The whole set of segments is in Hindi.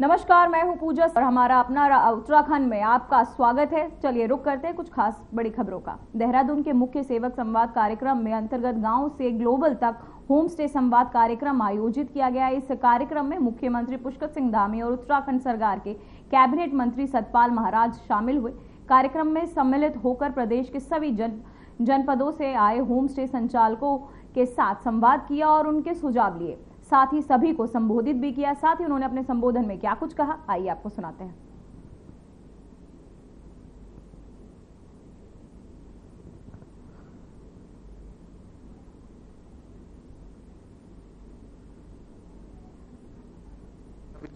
नमस्कार, मैं हूं पूजा और हमारा अपना उत्तराखंड में आपका स्वागत है। चलिए रुक करते हैं कुछ खास बड़ी खबरों का। देहरादून के मुख्य सेवक संवाद कार्यक्रम में अंतर्गत गांव से ग्लोबल तक होम स्टे संवाद कार्यक्रम आयोजित किया गया। इस कार्यक्रम में मुख्यमंत्री पुष्कर सिंह धामी और उत्तराखंड सरकार के कैबिनेट मंत्री सतपाल महाराज शामिल हुए। कार्यक्रम में सम्मिलित होकर प्रदेश के सभी जनपदों से आए होम स्टे संचालकों के साथ संवाद किया और उनके सुझाव लिए। साथ ही सभी को संबोधित भी किया। साथ ही उन्होंने अपने संबोधन में क्या कुछ कहा, आइए आपको सुनाते हैं।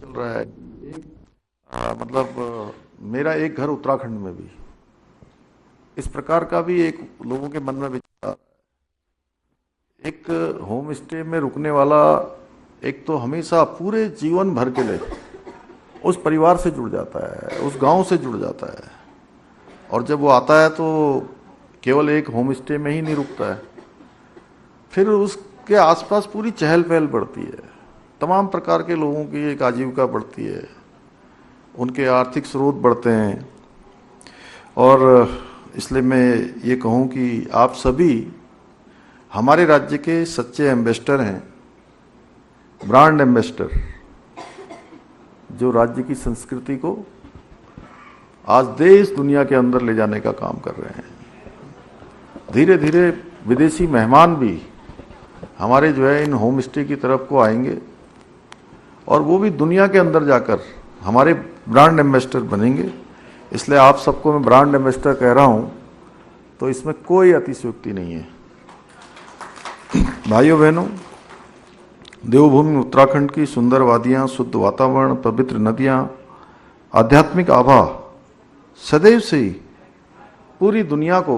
चल रहा है मतलब मेरा एक घर उत्तराखंड में भी इस प्रकार का भी एक लोगों के मन में विचार। एक होम स्टे में रुकने वाला एक तो हमेशा पूरे जीवन भर के लिए उस परिवार से जुड़ जाता है, उस गांव से जुड़ जाता है। और जब वो आता है तो केवल एक होम स्टे में ही नहीं रुकता है, फिर उसके आसपास पूरी चहल पहल बढ़ती है। तमाम प्रकार के लोगों की एक आजीविका बढ़ती है, उनके आर्थिक स्रोत बढ़ते हैं। और इसलिए मैं ये कहूँ कि आप सभी हमारे राज्य के सच्चे एम्बेसडर हैं, ब्रांड एम्बेसडर, जो राज्य की संस्कृति को आज देश दुनिया के अंदर ले जाने का काम कर रहे हैं। धीरे धीरे विदेशी मेहमान भी हमारे जो है इन होम स्टे की तरफ को आएंगे और वो भी दुनिया के अंदर जाकर हमारे ब्रांड एम्बेसडर बनेंगे। इसलिए आप सबको मैं ब्रांड एम्बेसडर कह रहा हूँ, तो इसमें कोई अतिशयोक्ति नहीं है। भाइयों बहनों, देवभूमि उत्तराखंड की सुंदर वादियाँ, शुद्ध वातावरण, पवित्र नदियाँ, आध्यात्मिक आभा सदैव से ही पूरी दुनिया को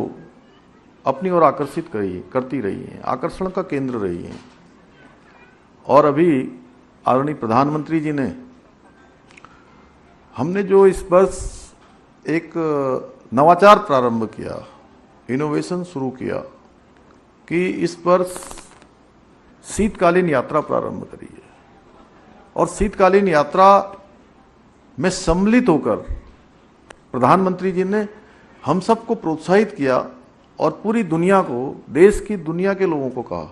अपनी ओर आकर्षित करती रही है, आकर्षण का केंद्र रही है। और अभी आदरणीय प्रधानमंत्री जी ने हमने जो इस वर्ष एक नवाचार प्रारंभ किया, इनोवेशन शुरू किया कि इस वर्ष शीतकालीन यात्रा प्रारंभ करी है। और शीतकालीन यात्रा में सम्मिलित होकर प्रधानमंत्री जी ने हम सबको प्रोत्साहित किया और पूरी दुनिया को, देश की दुनिया के लोगों को कहा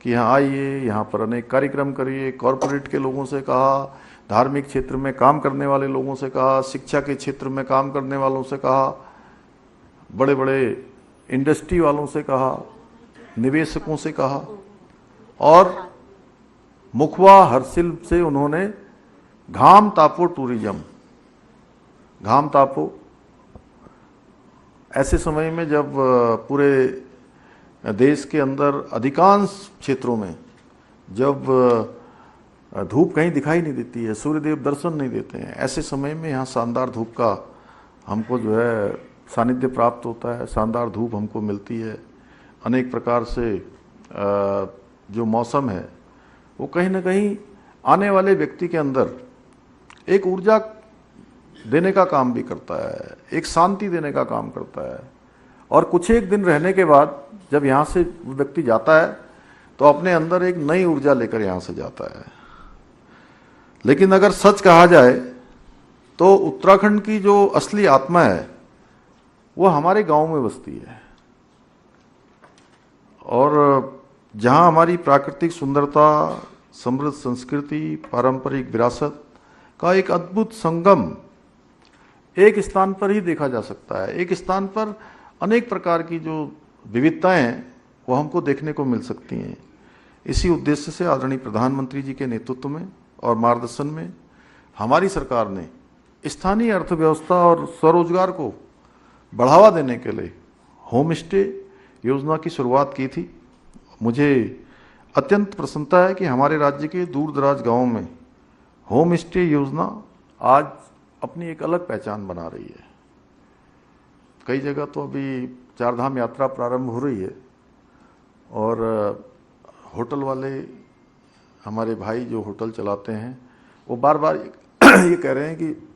कि यहाँ आइए, यहाँ पर अनेक कार्यक्रम करिए। कॉरपोरेट के लोगों से कहा, धार्मिक क्षेत्र में काम करने वाले लोगों से कहा, शिक्षा के क्षेत्र में काम करने वालों से कहा, बड़े बड़े इंडस्ट्री वालों से कहा, निवेशकों से कहा। और मुखवा हरसिल से उन्होंने घाम तापो टूरिज्म, घाम तापो, ऐसे समय में जब पूरे देश के अंदर अधिकांश क्षेत्रों में जब धूप कहीं दिखाई नहीं देती है, सूर्यदेव दर्शन नहीं देते हैं, ऐसे समय में यहाँ शानदार धूप का हमको जो है सानिध्य प्राप्त होता है, शानदार धूप हमको मिलती है। अनेक प्रकार से जो मौसम है वो कहीं ना कहीं आने वाले व्यक्ति के अंदर एक ऊर्जा देने का काम भी करता है, एक शांति देने का काम करता है। और कुछ एक दिन रहने के बाद जब यहाँ से व्यक्ति जाता है तो अपने अंदर एक नई ऊर्जा लेकर यहाँ से जाता है। लेकिन अगर सच कहा जाए तो उत्तराखंड की जो असली आत्मा है वो हमारे गांव में बसती है। और जहाँ हमारी प्राकृतिक सुंदरता, समृद्ध संस्कृति, पारंपरिक विरासत का एक अद्भुत संगम एक स्थान पर ही देखा जा सकता है। एक स्थान पर अनेक प्रकार की जो विविधताएं हैं वो हमको देखने को मिल सकती हैं। इसी उद्देश्य से आदरणीय प्रधानमंत्री जी के नेतृत्व में और मार्गदर्शन में हमारी सरकार ने स्थानीय अर्थव्यवस्था और स्वरोजगार को बढ़ावा देने के लिए होम स्टे योजना की शुरुआत की थी। मुझे अत्यंत प्रसन्नता है कि हमारे राज्य के दूर दराज गाँवों में होम स्टे योजना आज अपनी एक अलग पहचान बना रही है। कई जगह तो अभी चारधाम यात्रा प्रारंभ हो रही है और होटल वाले, हमारे भाई जो होटल चलाते हैं, वो बार बार ये कह रहे हैं कि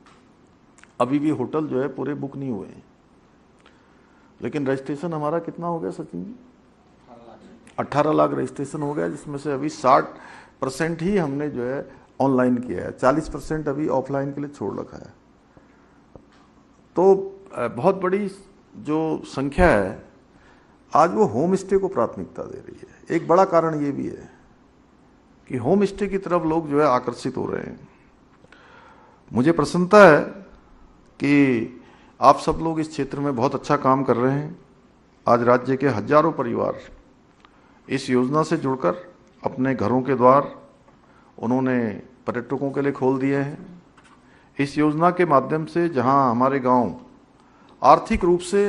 अभी भी होटल जो है पूरे बुक नहीं हुए हैं। लेकिन रजिस्ट्रेशन हमारा कितना हो गया सचिन जी? 18 लाख रजिस्ट्रेशन हो गया, जिसमें से अभी 60% ही हमने जो है ऑनलाइन किया है, 40% अभी ऑफलाइन के लिए छोड़ रखा है। तो बहुत बड़ी जो संख्या है आज वो होम स्टे को प्राथमिकता दे रही है। एक बड़ा कारण ये भी है कि होम स्टे की तरफ लोग जो है आकर्षित हो रहे हैं। मुझे प्रसन्नता है कि आप सब लोग इस क्षेत्र में बहुत अच्छा काम कर रहे हैं। आज राज्य के हजारों परिवार इस योजना से जुड़कर अपने घरों के द्वार उन्होंने पर्यटकों के लिए खोल दिए हैं। इस योजना के माध्यम से जहां हमारे गांव आर्थिक रूप से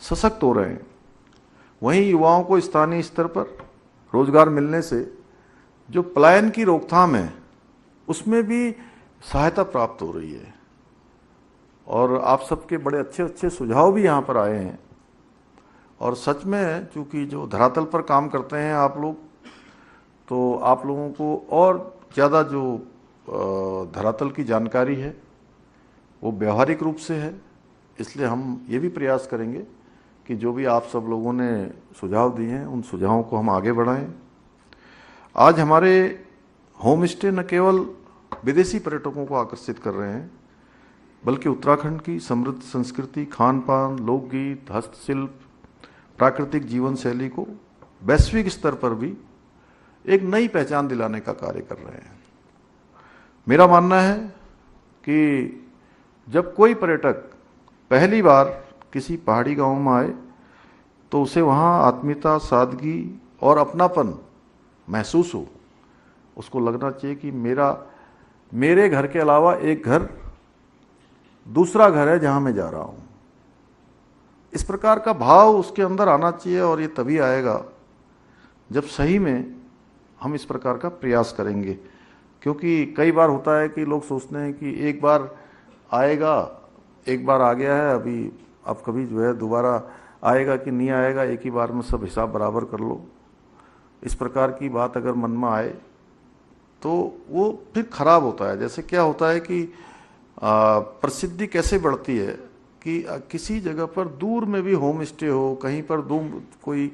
सशक्त हो रहे हैं, वहीं युवाओं को स्थानीय स्तर पर रोजगार मिलने से जो पलायन की रोकथाम है उसमें भी सहायता प्राप्त हो रही है। और आप सबके बड़े अच्छे अच्छे सुझाव भी यहाँ पर आए हैं। और सच में चूंकि जो धरातल पर काम करते हैं आप लोग, तो आप लोगों को और ज़्यादा जो धरातल की जानकारी है वो व्यवहारिक रूप से है। इसलिए हम ये भी प्रयास करेंगे कि जो भी आप सब लोगों ने सुझाव दिए हैं उन सुझावों को हम आगे बढ़ाएं। आज हमारे होम स्टे न केवल विदेशी पर्यटकों को आकर्षित कर रहे हैं, बल्कि उत्तराखंड की समृद्ध संस्कृति, खान पान, लोकगीत, हस्तशिल्प, प्राकृतिक जीवन शैली को वैश्विक स्तर पर भी एक नई पहचान दिलाने का कार्य कर रहे हैं। मेरा मानना है कि जब कोई पर्यटक पहली बार किसी पहाड़ी गांव में आए तो उसे वहां आत्मीयता, सादगी और अपनापन महसूस हो। उसको लगना चाहिए कि मेरे घर के अलावा एक घर दूसरा घर है जहां मैं जा रहा हूं। इस प्रकार का भाव उसके अंदर आना चाहिए। और ये तभी आएगा जब सही में हम इस प्रकार का प्रयास करेंगे। क्योंकि कई बार होता है कि लोग सोचते हैं कि एक बार आएगा, एक बार आ गया है, अभी अब कभी जो है दोबारा आएगा कि नहीं आएगा, एक ही बार में सब हिसाब बराबर कर लो। इस प्रकार की बात अगर मन में आए तो वो फिर खराब होता है। जैसे क्या होता है कि प्रसिद्धि कैसे बढ़ती है कि किसी जगह पर दूर में भी होम स्टे हो, कहीं पर दूर कोई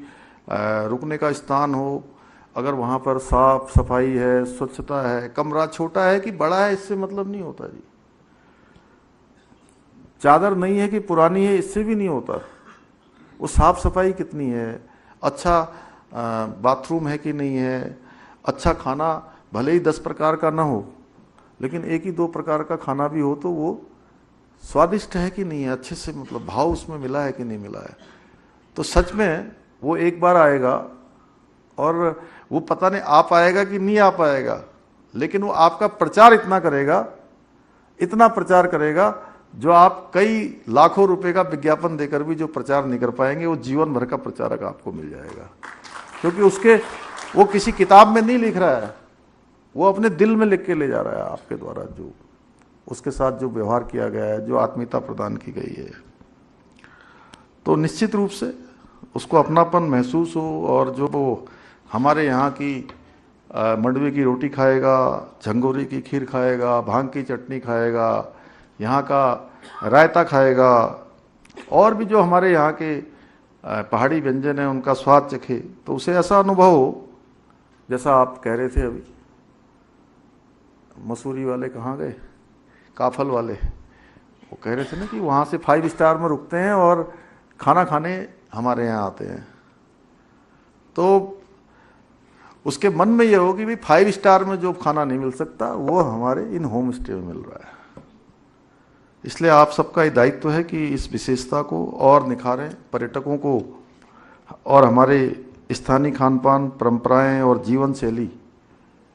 रुकने का स्थान हो, अगर वहाँ पर साफ सफाई है, स्वच्छता है, कमरा छोटा है कि बड़ा है, इससे मतलब नहीं होता जी। चादर नहीं है कि पुरानी है, इससे भी नहीं होता। वो साफ सफाई कितनी है, अच्छा बाथरूम है कि नहीं है, अच्छा खाना भले ही 10 प्रकार का ना हो, लेकिन एक ही 2 प्रकार का खाना भी हो तो वो स्वादिष्ट है कि नहीं है, अच्छे से मतलब भाव उसमें मिला है कि नहीं मिला है। तो सच में वो एक बार आएगा और वो पता नहीं आ पाएगा कि नहीं आ पाएगा, लेकिन वो आपका प्रचार इतना प्रचार करेगा जो आप कई लाखों रुपए का विज्ञापन देकर भी जो प्रचार नहीं कर पाएंगे, वो जीवन भर का प्रचारक आपको मिल जाएगा। क्योंकि वो किसी किताब में नहीं लिख रहा है, वो अपने दिल में लिख के ले जा रहा है आपके द्वारा, जो उसके साथ जो व्यवहार किया गया है, जो आत्मीयता प्रदान की गई है। तो निश्चित रूप से उसको अपनापन महसूस हो। और जो वो हमारे यहाँ की मंडवे की रोटी खाएगा, झंगोरी की खीर खाएगा, भांग की चटनी खाएगा, यहाँ का रायता खाएगा, और भी जो हमारे यहाँ के पहाड़ी व्यंजन हैं उनका स्वाद चखे, तो उसे ऐसा अनुभव हो जैसा आप कह रहे थे अभी, मसूरी वाले कहाँ गए, काफल वाले, वो कह रहे थे ना कि वहाँ से 5 स्टार में रुकते हैं और खाना खाने हमारे यहाँ आते हैं। तो उसके मन में ये हो कि भाई 5 स्टार में जो खाना नहीं मिल सकता वो हमारे इन होम स्टे में मिल रहा है। इसलिए आप सबका ये दायित्व है कि इस विशेषता को और निखारें, पर्यटकों को और हमारे स्थानीय खान पान, परंपराएं और जीवन शैली,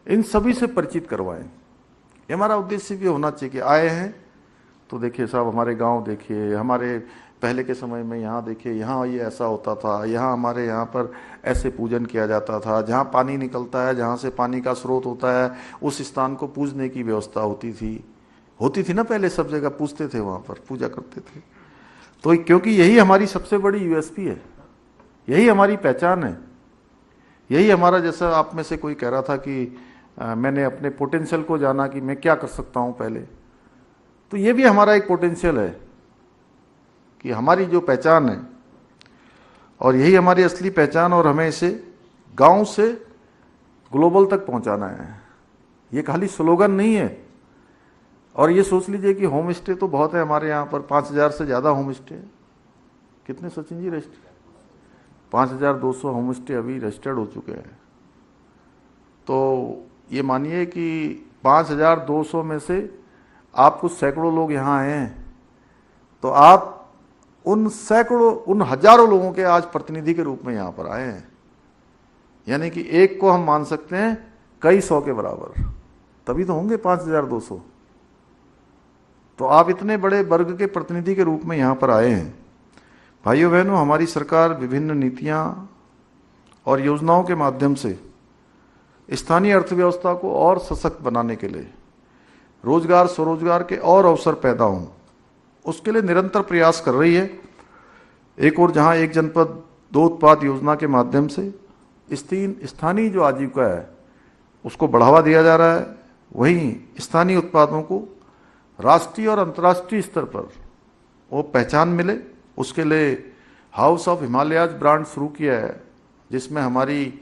इन सभी से परिचित करवाएं। ये हमारा उद्देश्य भी होना चाहिए कि आए हैं तो देखिए साहब हमारे गांव देखिए, हमारे पहले के समय में यहाँ देखिए, यहाँ ये ऐसा होता था, यहाँ हमारे यहाँ पर ऐसे पूजन किया जाता था, जहाँ पानी निकलता है, जहाँ से पानी का स्रोत होता है, उस स्थान को पूजने की व्यवस्था होती थी ना, पहले सब जगह पूजते थे, वहाँ पर पूजा करते थे। तो क्योंकि यही हमारी सबसे बड़ी यूएसपी है, यही हमारी पहचान है, यही हमारा, जैसा आप में से कोई कह रहा था कि मैंने अपने पोटेंशियल को जाना कि मैं क्या कर सकता हूँ पहले, तो ये भी हमारा एक पोटेंशियल है कि हमारी जो पहचान है, और यही हमारी असली पहचान, और हमें इसे गांव से ग्लोबल तक पहुंचाना है। ये खाली स्लोगन नहीं है। और ये सोच लीजिए कि होम स्टे तो बहुत है हमारे यहाँ पर, 5,000 से ज़्यादा होम स्टे। कितने Sachin ji register? 5,200 home stay अभी रजिस्टर्ड हो चुके हैं। तो ये मानिए कि 5,200 में से आप कुछ सैकड़ों लोग यहाँ आए हैं, तो आप उन सैकड़ों, उन हजारों लोगों के आज प्रतिनिधि के रूप में यहाँ पर आए हैं। यानी कि एक को हम मान सकते हैं कई सौ के बराबर, तभी तो होंगे 5,200। तो आप इतने बड़े वर्ग के प्रतिनिधि के रूप में यहाँ पर आए हैं। भाइयों बहनों, हमारी सरकार विभिन्न नीतियाँ और योजनाओं के माध्यम से स्थानीय अर्थव्यवस्था को और सशक्त बनाने के लिए, रोजगार स्वरोजगार के और अवसर पैदा हों, उसके लिए निरंतर प्रयास कर रही है। एक और जहां एक जनपद दो उत्पाद योजना के माध्यम से स्थानीय जो आजीविका है उसको बढ़ावा दिया जा रहा है, वहीं स्थानीय उत्पादों को राष्ट्रीय और अंतर्राष्ट्रीय स्तर पर वो पहचान मिले, उसके लिए हाउस ऑफ हिमालयाज ब्रांड शुरू किया है, जिसमें हमारी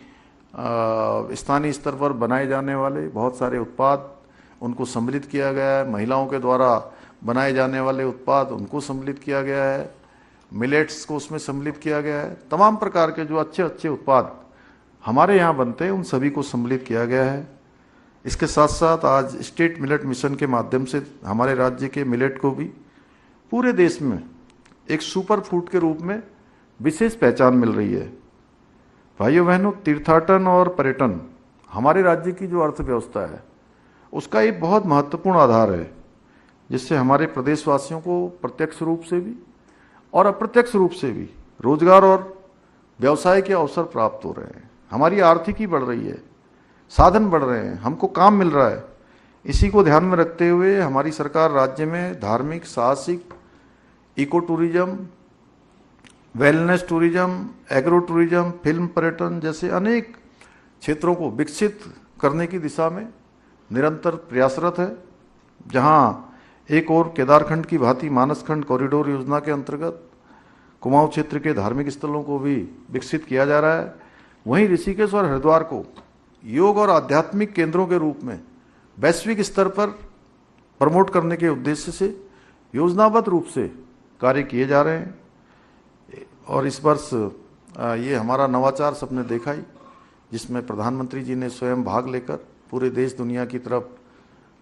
स्थानीय स्तर पर बनाए जाने वाले बहुत सारे उत्पाद उनको सम्मिलित किया गया है। महिलाओं के द्वारा बनाए जाने वाले उत्पाद उनको सम्मिलित किया गया है, मिलेट्स को उसमें सम्मिलित किया गया है। तमाम प्रकार के जो अच्छे अच्छे उत्पाद हमारे यहाँ बनते हैं उन सभी को सम्मिलित किया गया है। इसके साथ साथ आज स्टेट मिलेट मिशन के माध्यम से हमारे राज्य के मिलेट को भी पूरे देश में एक सुपर फूड के रूप में विशेष पहचान मिल रही है। भाइयों बहनों, तीर्थाटन और पर्यटन हमारे राज्य की जो अर्थव्यवस्था है उसका एक बहुत महत्वपूर्ण आधार है, जिससे हमारे प्रदेशवासियों को प्रत्यक्ष रूप से भी और अप्रत्यक्ष रूप से भी रोजगार और व्यवसाय के अवसर प्राप्त हो रहे हैं। हमारी आर्थिकी बढ़ रही है, साधन बढ़ रहे हैं, हमको काम मिल रहा है। इसी को ध्यान में रखते हुए हमारी सरकार राज्य में धार्मिक, साहसिक, eco tourism, wellness tourism, agro tourism, film पर्यटन जैसे अनेक क्षेत्रों को विकसित करने की दिशा में निरंतर प्रयासरत है। जहां एक और केदारखंड की भांति मानसखंड कॉरिडोर योजना के अंतर्गत कुमाऊं क्षेत्र के धार्मिक स्थलों को भी विकसित किया जा रहा है, वहीं ऋषिकेश और हरिद्वार को योग और आध्यात्मिक केंद्रों के रूप में वैश्विक स्तर पर प्रमोट करने के उद्देश्य से योजनाबद्ध रूप से कार्य किए जा रहे हैं। और इस वर्ष ये हमारा नवाचार सबने देखा ही, जिसमें प्रधानमंत्री जी ने स्वयं भाग लेकर पूरे देश दुनिया की तरफ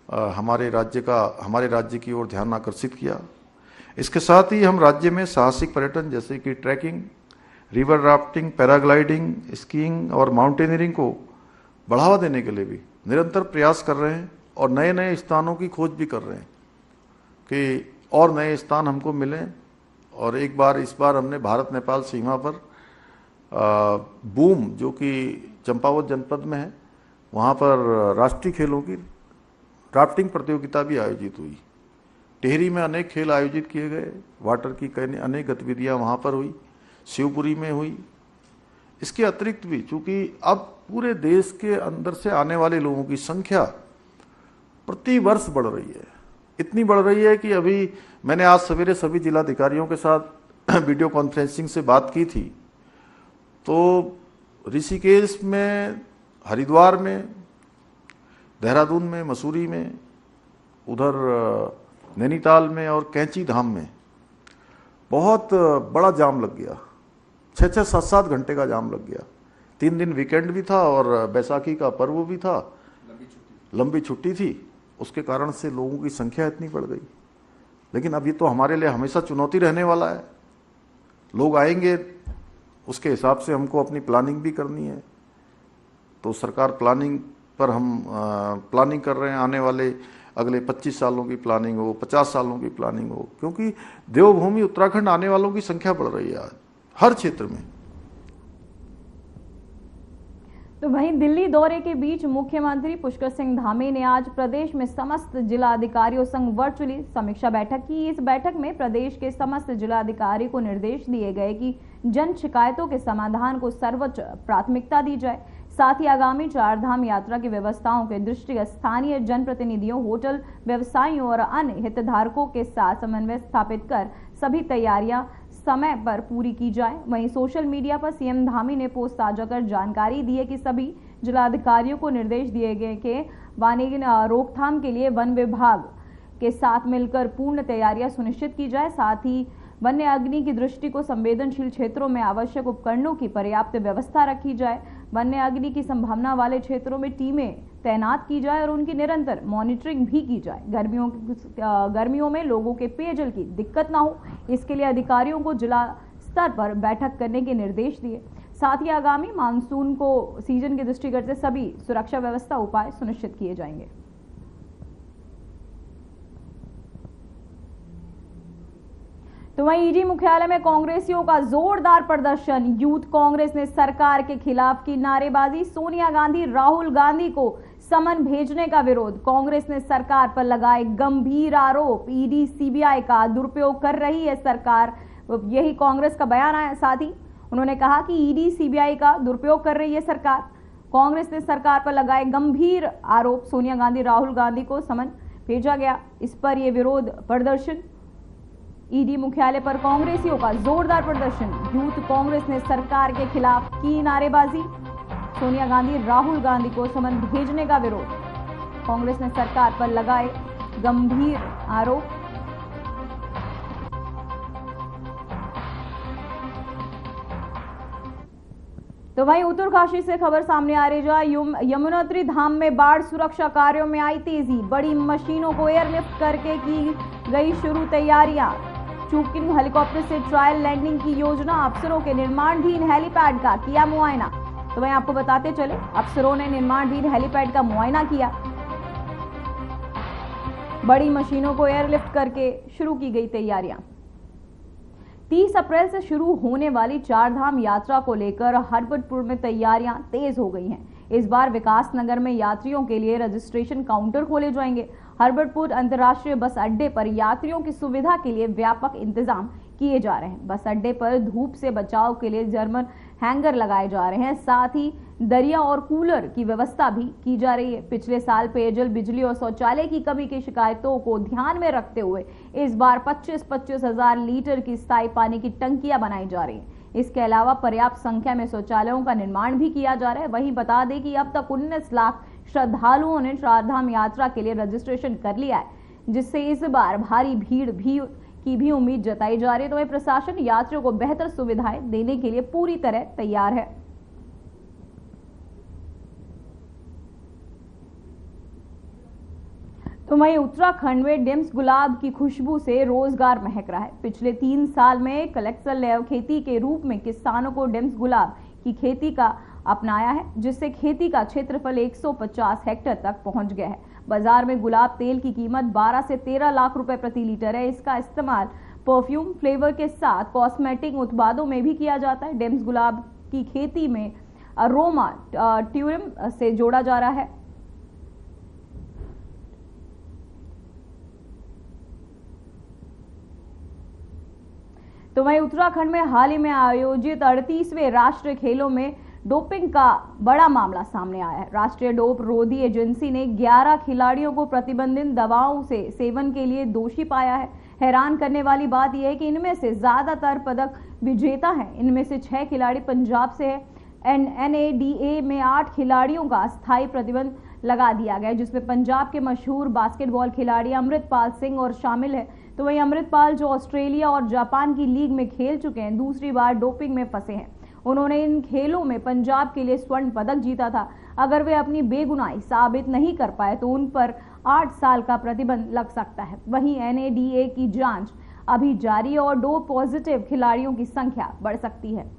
हमारे राज्य की ओर ध्यान आकर्षित किया। इसके साथ ही हम राज्य में साहसिक पर्यटन जैसे कि trekking, river rafting, paragliding, skiing और माउंटेनियरिंग को बढ़ावा देने के लिए भी निरंतर प्रयास कर रहे हैं और नए नए स्थानों की खोज भी कर रहे हैं कि और नए स्थान हमको मिलें। और इस बार हमने भारत नेपाल सीमा पर बूम, जो कि चंपावत जनपद में है, वहाँ पर राष्ट्रीय खेलों की राफ्टिंग प्रतियोगिता भी आयोजित हुई। टिहरी में अनेक खेल आयोजित किए गए, वाटर की कई अनेक गतिविधियाँ वहाँ पर हुई, शिवपुरी में हुई। इसके अतिरिक्त भी चूँकि अब पूरे देश के अंदर से आने वाले लोगों की संख्या प्रति वर्ष बढ़ रही है, इतनी बढ़ रही है कि अभी मैंने आज सवेरे सभी जिलाधिकारियों के साथ वीडियो कॉन्फ्रेंसिंग से बात की थी, तो ऋषिकेश में, हरिद्वार में, देहरादून में, मसूरी में, उधर नैनीताल में और कैंची धाम में बहुत बड़ा जाम लग गया। 6-6, 7-7 घंटे का जाम लग गया। 3 दिन वीकेंड भी था और बैसाखी का पर्व भी था, लंबी छुट्टी थी, उसके कारण से लोगों की संख्या इतनी बढ़ गई। लेकिन अब ये तो हमारे लिए हमेशा चुनौती रहने वाला है। लोग आएंगे, उसके हिसाब से हमको अपनी प्लानिंग भी करनी है। तो सरकार प्लानिंग पर हम प्लानिंग कर रहे हैं, आने वाले अगले 25 सालों की प्लानिंग हो, 50 सालों की प्लानिंग हो, क्योंकि देवभूमि उत्तराखंड आने वालों की संख्या बढ़ रही है आज हर क्षेत्र में। तो वहीं दिल्ली दौरे के बीच मुख्यमंत्री पुष्कर सिंह धामी ने आज प्रदेश में समस्त जिलाधिकारियों संग वर्चुअली समीक्षा बैठक की। इस बैठक में प्रदेश के समस्त जिलाधिकारी को निर्देश दिए गए कि जन शिकायतों के समाधान को सर्वोच्च प्राथमिकता दी जाए। साथ ही आगामी 4 धाम यात्रा की व्यवस्थाओं के दृष्टिगत स्थानीय जनप्रतिनिधियों, होटल व्यवसायियों और अन्य हितधारकों के साथ समन्वय स्थापित कर सभी तैयारियां समय पर पूरी की जाए। वहीं सोशल मीडिया पर सीएम धामी ने पोस्ट साझा कर जानकारी दी है कि सभी जिलाधिकारियों को निर्देश दिए गए कि वाहन रोकथाम के लिए वन विभाग के साथ मिलकर पूर्ण तैयारियां सुनिश्चित की जाए। साथ ही वन्य अग्नि की दृष्टि को संवेदनशील क्षेत्रों में आवश्यक उपकरणों की पर्याप्त व्यवस्था रखी जाए। वन्य अग्नि की संभावना वाले क्षेत्रों में टीमें तैनात की जाए और उनकी निरंतर मॉनिटरिंग भी की जाए। गर्मियों में लोगों के पेयजल की दिक्कत ना हो, इसके लिए अधिकारियों को जिला स्तर पर बैठक करने के निर्देश दिए। साथ ही आगामी मानसून को सीजन के दृष्टिगत से सभी सुरक्षा व्यवस्था उपाय सुनिश्चित किए जाएंगे। तो वहीं ईडी मुख्यालय में कांग्रेसियों का जोरदार प्रदर्शन। यूथ कांग्रेस ने सरकार के खिलाफ की नारेबाजी। सोनिया गांधी, राहुल गांधी को समन भेजने का विरोध। कांग्रेस ने सरकार पर लगाए गंभीर आरोप। ईडी सीबीआई का दुरुपयोग कर रही है सरकार, यही कांग्रेस का बयान आया। साथ ही उन्होंने कहा कि ईडी सीबीआई का दुरुपयोग कर रही है सरकार। कांग्रेस ने सरकार पर लगाए गंभीर आरोप। सोनिया गांधी, राहुल गांधी को समन भेजा गया, इस पर यह विरोध प्रदर्शन। ईडी मुख्यालय पर कांग्रेसियों का जोरदार प्रदर्शन। यूथ कांग्रेस ने सरकार के खिलाफ की नारेबाजी। सोनिया गांधी, राहुल गांधी को समन भेजने का विरोध। कांग्रेस ने सरकार पर लगाए गंभीर आरोप। तो वहीं उत्तरकाशी से खबर सामने आ रही है। यमुनोत्री धाम में बाढ़ सुरक्षा कार्यों में आई तेजी। बड़ी मशीनों को एयरलिफ्ट करके की गई शुरू तैयारियां। चूकिंग हेलीकॉप्टर से ट्रायल लैंडिंग की योजना। अफसरों के निर्माणाधीन हेलीपैड का किया मुआयना। तो वहीं आपको बताते चले, अफसरों ने निर्माणाधीन हेलीपैड का मुआयना किया। बड़ी मशीनों को एयरलिफ्ट करके शुरू की गई तैयारियां। 30 अप्रैल से शुरू होने वाली चारधाम यात्रा को लेकर हरबटपुर में तैयारियां तेज हो गई हैं। इस बार विकास नगर में यात्रियों के लिए रजिस्ट्रेशन काउंटर खोले जाएंगे। हरबटपुर अंतर्राष्ट्रीय बस अड्डे पर यात्रियों की सुविधा के लिए व्यापक इंतजाम किए जा रहे हैं। बस अड्डे पर धूप से बचाव के लिए जर्मन हैंगर लगाए जा रहे हैं। साथ ही दरिया और कूलर की व्यवस्था भी की जा रही है। पिछले साल पेयजल, बिजली और शौचालय की कमी की शिकायतों को ध्यान में रखते हुए इस बार 25-25 हजार लीटर की स्थायी पानी की टंकियां बनाई जा रही हैं। इसके अलावा पर्याप्त संख्या में शौचालयों का निर्माण भी किया जा रहा है। वहीं बता दें कि अब तक 19 लाख श्रद्धालुओं ने चारधाम यात्रा के लिए रजिस्ट्रेशन कर लिया है, जिससे इस बार भारी भीड़ की भी उम्मीद जताई जा रही है। तो वहीं प्रशासन यात्रियों को बेहतर सुविधाएं देने के लिए पूरी तरह तैयार है। तो वहीं उत्तराखंड में डेम्स गुलाब की खुशबू से रोजगार महक रहा है। पिछले 3 साल में कलेक्टर लेव खेती के रूप में किसानों को डेम्स गुलाब की खेती का अपनाया है, जिससे खेती का क्षेत्रफल 150 हेक्टेयर तक पहुंच गया है। बाजार में गुलाब तेल की कीमत 12 से 13 लाख रुपए प्रति लीटर है। इसका इस्तेमाल परफ्यूम फ्लेवर के साथ कॉस्मेटिक उत्पादों में भी किया जाता है। डेम्स गुलाब की खेती में अरोमा ट्यूरिम से जोड़ा जा रहा है। तो वहीं उत्तराखंड में हाल ही में आयोजित 38वें राष्ट्रीय खेलों में डोपिंग का बड़ा मामला सामने आया है। राष्ट्रीय डोप रोधी एजेंसी ने 11 खिलाड़ियों को प्रतिबंधित दवाओं से सेवन के लिए दोषी पाया है। हैरान करने वाली बात यह है कि इनमें से ज्यादातर पदक विजेता हैं। इनमें से 6 खिलाड़ी पंजाब से है। NADA में 8 खिलाड़ियों का स्थायी प्रतिबंध लगा दिया गया, जिसमें पंजाब के मशहूर बास्केटबॉल खिलाड़ी अमृतपाल सिंह और शामिल है। तो वहीं अमृतपाल, जो ऑस्ट्रेलिया और जापान की लीग में खेल चुके हैं, दूसरी बार डोपिंग में फंसे हैं। उन्होंने इन खेलों में पंजाब के लिए स्वर्ण पदक जीता था। अगर वे अपनी बेगुनाही साबित नहीं कर पाए तो उन पर 8 साल का प्रतिबंध लग सकता है। वहीं NADA की जांच अभी जारी है और डोप पॉजिटिव खिलाड़ियों की संख्या बढ़ सकती है।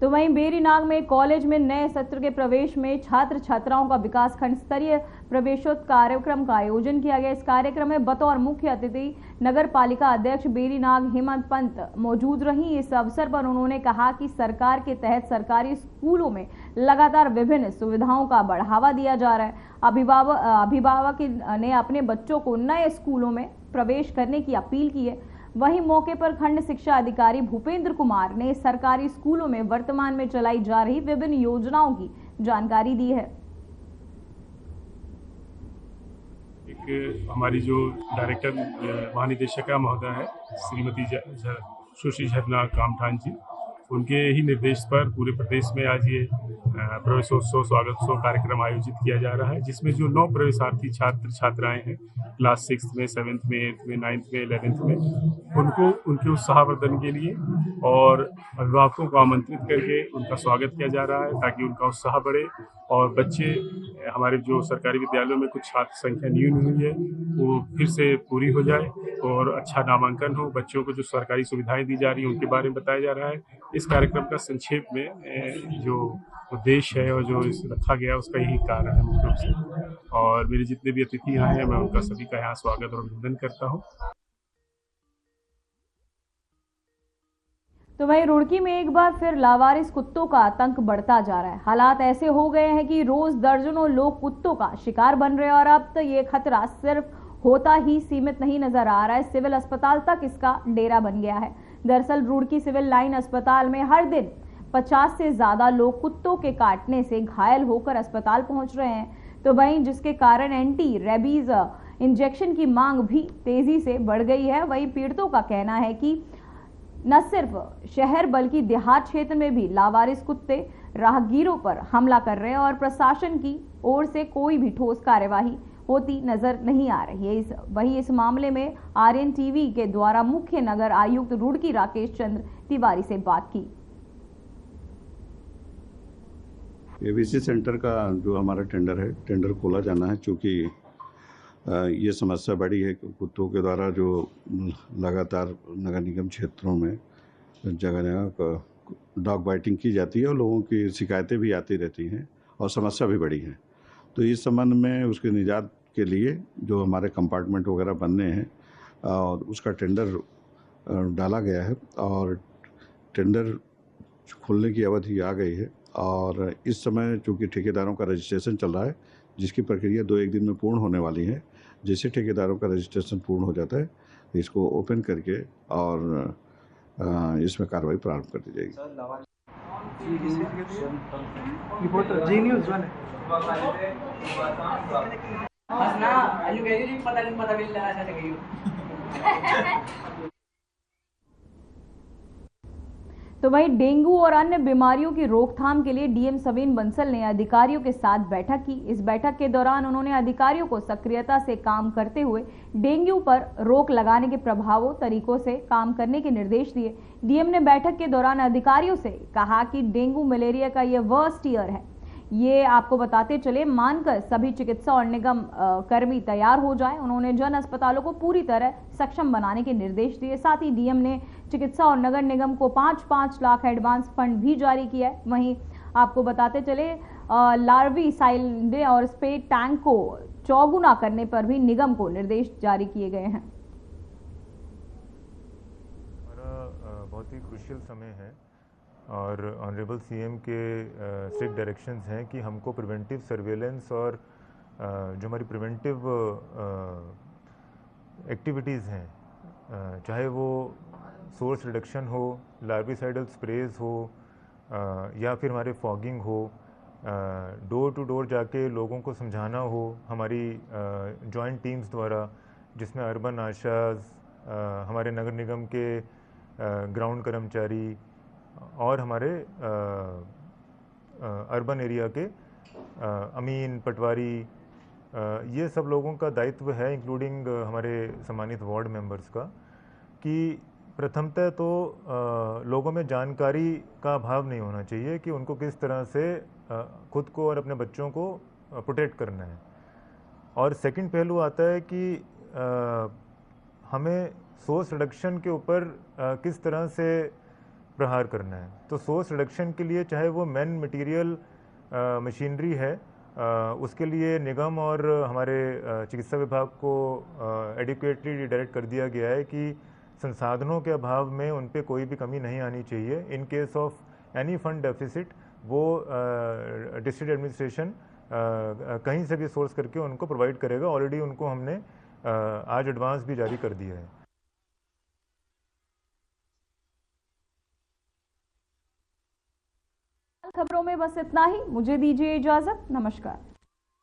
तो वहीं बेरीनाग में कॉलेज में नए सत्र के प्रवेश में छात्र छात्राओं का विकास खंड स्तरीय प्रवेशोत्सव कार्यक्रम का आयोजन किया गया। इस कार्यक्रम में बतौर मुख्य अतिथि नगर पालिका अध्यक्ष बेरीनाग हेमंत पंत मौजूद रही। इस अवसर पर उन्होंने कहा कि सरकार के तहत सरकारी स्कूलों में लगातार विभिन्न सुविधाओं का बढ़ावा दिया जा रहा है। अभिभावक ने अपने बच्चों को नए स्कूलों में प्रवेश करने की अपील की है। वहीं मौके पर खंड शिक्षा अधिकारी भूपेंद्र कुमार ने सरकारी स्कूलों में वर्तमान में चलाई जा रही विभिन्न योजनाओं की जानकारी दी है। एक हमारी जो डायरेक्टर महानिदेशक महोदय है श्रीमती सुश्री झरना कामठान जी, उनके ही निर्देश पर पूरे प्रदेश में आज ये प्रवेशोत्सव स्वागतोत्सव कार्यक्रम आयोजित किया जा रहा है, जिसमें जो 9 प्रवेशार्थी छात्र छात्राएं हैं क्लास 6 में, 7th में, 8th में, 9th में, 11th में, उनको उनके उत्साहवर्धन के लिए और अभिभावकों को आमंत्रित करके उनका स्वागत किया जा रहा है, ताकि उनका उत्साह बढ़े और बच्चे, हमारे जो सरकारी विद्यालयों में कुछ छात्र संख्या न्यून हुई है वो फिर से पूरी हो जाए और अच्छा नामांकन हो। बच्चों को जो सरकारी सुविधाएं दी जा रही हैं उनके बारे में बताया जा रहा है। इस कार्यक्रम का संक्षेप में जो उद्देश्य है और जो इस रखा गया उसका यही कारण है मुख्य रूप से। और मेरे जितने भी अतिथि आए हैं मैं उनका सभी का यहाँ स्वागत और अभिनंदन करता हूँ। तो वहीं रुड़की में एक बार फिर लावारिस कुत्तों का आतंक बढ़ता जा रहा है। हालात ऐसे हो गए हैं कि रोज दर्जनों लोग कुत्तों का शिकार बन रहे हैं और अब तो ये खतरा सिर्फ होता ही सीमित नहीं नजर आ रहा है, सिविल अस्पताल तक इसका डेरा बन गया है। दरअसल रुड़की सिविल लाइन अस्पताल में हर दिन 50 से ज्यादा लोग कुत्तों के काटने से घायल होकर अस्पताल पहुंच रहे हैं। तो वहीं जिसके कारण एंटी रेबीज इंजेक्शन की मांग भी तेजी से बढ़ गई है। वहीं पीड़ितों का कहना है कि न सिर्फ शहर बल्कि देहात क्षेत्र में भी लावारिस कुत्ते राहगीरों पर हमला कर रहे हैं और प्रशासन की ओर से कोई भी ठोस कार्यवाही होती नजर नहीं आ रही है। वहीं इस मामले में आर्यन टीवी के द्वारा मुख्य नगर आयुक्त रुड़की राकेश चंद्र तिवारी से बात की। एबीसी सेंटर का जो हमारा टेंडर है, टेंडर खोला जाना है, चूँकि ये समस्या बड़ी है कि कुत्तों के द्वारा जो लगातार नगर निगम क्षेत्रों में जगह जगह डॉग बाइटिंग की जाती है और लोगों की शिकायतें भी आती रहती हैं और समस्या भी बड़ी है। तो इस संबंध में उसके निजात के लिए जो हमारे कंपार्टमेंट वगैरह बनने हैं और उसका टेंडर डाला गया है और टेंडर खोलने की अवधि आ गई है। और इस समय चूँकि ठेकेदारों का रजिस्ट्रेशन चल रहा है, जिसकी प्रक्रिया 2-1 दिन में पूर्ण होने वाली है। जैसे ठेकेदारों का रजिस्ट्रेशन पूर्ण हो जाता है इसको ओपन करके और इसमें कार्रवाई प्रारंभ कर दी जाएगी। तो वहीं डेंगू और अन्य बीमारियों की रोकथाम के लिए डीएम सवीन बंसल ने अधिकारियों के साथ बैठक की। इस बैठक के दौरान उन्होंने अधिकारियों को सक्रियता से काम करते हुए डेंगू पर रोक लगाने के प्रभावों तरीकों से काम करने के निर्देश दिए। डीएम ने बैठक के दौरान अधिकारियों से कहा कि डेंगू मलेरिया का ये वर्स्ट ईयर है, ये आपको बताते चले, मानकर सभी चिकित्सा और निगम कर्मी तैयार हो जाएं। उन्होंने जन अस्पतालों को पूरी तरह सक्षम बनाने के निर्देश दिए। साथ ही डीएम ने चिकित्सा और नगर निगम को 5-5 लाख एडवांस फंड भी जारी किया है। वहीं आपको बताते चले लार्वी साइल और स्प्रे टैंक को चौगुना करने पर भी निगम को निर्देश जारी किए गए हैं। बहुत ही क्रूशियल समय है और ऑनरेबल सीएम के स्ट्रिक्ट डायरेक्शंस हैं कि हमको प्रिवेंटिव सर्वेलेंस और जो हमारी प्रिवेंटिव एक्टिविटीज़ हैं, चाहे वो सोर्स रिडक्शन हो, लार्विसाइडल स्प्रेज हो या फिर हमारे फॉगिंग हो, डोर टू डोर जाके लोगों को समझाना हो हमारी जॉइंट टीम्स द्वारा, जिसमें अर्बन आशाज, हमारे नगर निगम के ग्राउंड कर्मचारी और हमारे अर्बन एरिया के अमीन, पटवारी, ये सब लोगों का दायित्व है, इंक्लूडिंग हमारे सम्मानित वार्ड मेंबर्स का, कि प्रथमतः तो लोगों में जानकारी का अभाव नहीं होना चाहिए कि उनको किस तरह से खुद को और अपने बच्चों को प्रोटेक्ट करना है। और सेकंड पहलू आता है कि हमें सोर्स रिडक्शन के ऊपर किस तरह से प्रहार करना है। तो सोर्स रिडक्शन के लिए चाहे वो मैन मटेरियल मशीनरी है, उसके लिए निगम और हमारे चिकित्सा विभाग को एडिक्वेटली डायरेक्ट कर दिया गया है कि संसाधनों के अभाव में उन पे कोई भी कमी नहीं आनी चाहिए। In case of any fund deficit वो डिस्ट्रिक्ट एडमिनिस्ट्रेशन कहीं से भी सोर्स करके उनको प्रोवाइड करेगा। ऑलरेडी उनको हमने आज एडवांस भी जारी कर दिया है। खबरों में बस इतना ही। मुझे दीजिए इजाजत। नमस्कार।